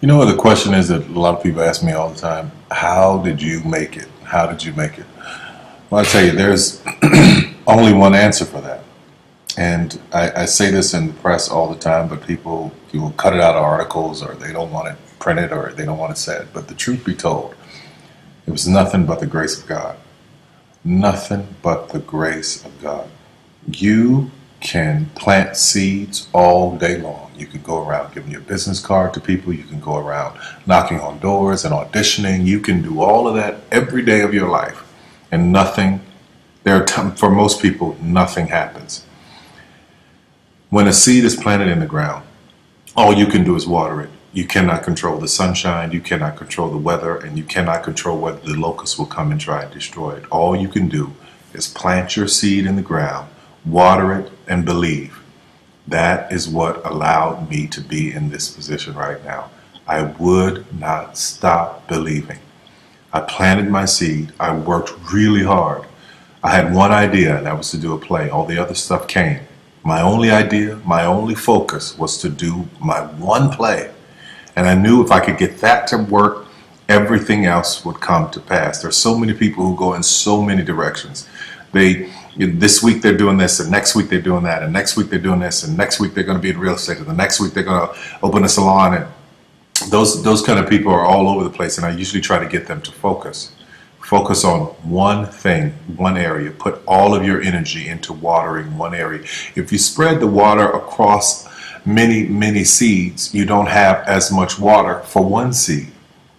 You know what the question is that a lot of people ask me all the time? How did you make it? How did you make it? Well, I tell you, there's only one answer for that. And I say this in the press all the time, but people will cut it out of articles or they don't want it printed or they don't want it said. But the truth be told, it was nothing but the grace of God. Nothing but the grace of God. You can plant seeds all day long. You can go around giving your business card to people. You can go around knocking on doors and auditioning. You can do all of that every day of your life. And nothing, for most people, nothing happens. When a seed is planted in the ground, all you can do is water it. You cannot control the sunshine, you cannot control the weather, and you cannot control whether the locusts will come and try and destroy it. All you can do is plant your seed in the ground, water it, and believe. That is what allowed me to be in this position right now. I would not stop believing. I planted my seed. I worked really hard. I had one idea, and that was to do a play. All the other stuff came. My only idea, my only focus was to do my one play. And I knew if I could get that to work, everything else would come to pass. There's so many people who go in so many directions. This week they're doing this, and next week they're doing that, and next week they're doing this, and next week they're going to be in real estate, and the next week they're going to open a salon. And those kind of people are all over the place, and I usually try to get them to focus. Focus on one thing, one area. Put all of your energy into watering one area. If you spread the water across many seeds, you don't have as much water for one seed.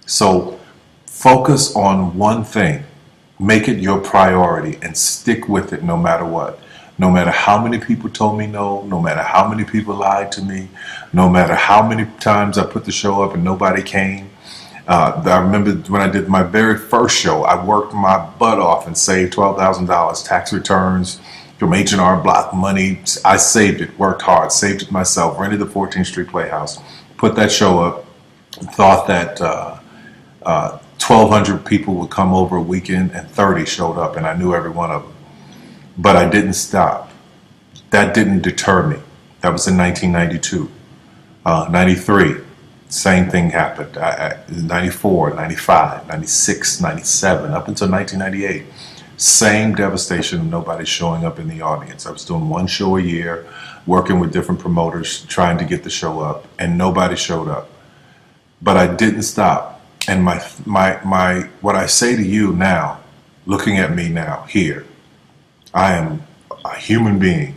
So focus on one thing. Make it your priority and stick with it no matter what. No matter how many people told me no, no matter how many people lied to me, no matter how many times I put the show up and nobody came. I remember when I did my very first show, I worked my butt off and saved $12,000 tax returns from H&R Block money. I saved it, worked hard, saved it myself, rented the 14th Street Playhouse, put that show up, thought that 1,200 people would come over a weekend, and 30 showed up, and I knew every one of them. But I didn't stop. That didn't deter me. That was in 1992. 93. Same thing happened. 94, 95, 96, 97, up until 1998. Same devastation, nobody showing up in the audience. I was doing one show a year, working with different promoters, trying to get the show up, and nobody showed up. But I didn't stop. And what I say to you now, looking at me now, here, I am a human being.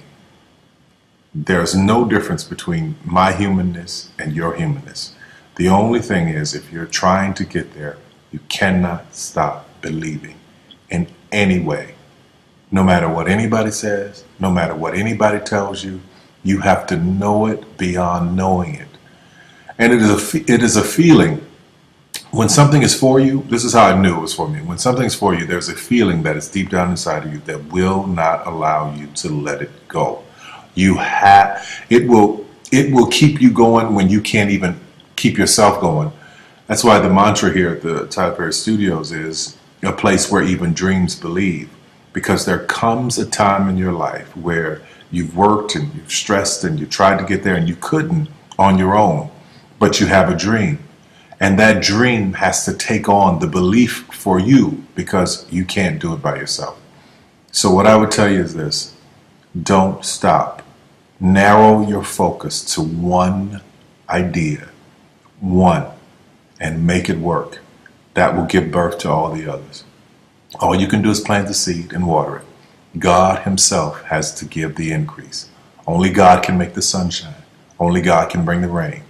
There's no difference between my humanness and your humanness. The only thing is, if you're trying to get there, you cannot stop believing in any way. No matter what anybody says, no matter what anybody tells you, you have to know it beyond knowing it. And it is a feeling. When something is for you, this is how I knew it was for me. When something's for you, there's a feeling that is deep down inside of you that will not allow you to let it go. It will keep you going when you can't even keep yourself going. That's why the mantra here at the Tyler Perry Studios is a place where even dreams believe. Because there comes a time in your life where you've worked and you've stressed and you tried to get there and you couldn't on your own, but you have a dream. And that dream has to take on the belief for you because you can't do it by yourself. So what I would tell you is this: don't stop. Narrow your focus to one idea, one, and make it work. That will give birth to all the others. All you can do is plant the seed and water it. God himself has to give the increase. Only God can make the sunshine. Only God can bring the rain.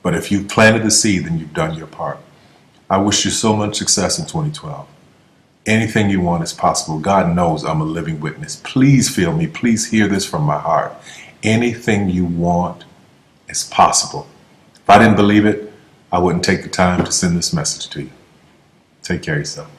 But if you've planted the seed, then you've done your part. I wish you so much success in 2012. Anything you want is possible. God knows I'm a living witness. Please feel me. Please hear this from my heart. Anything you want is possible. If I didn't believe it, I wouldn't take the time to send this message to you. Take care of yourself.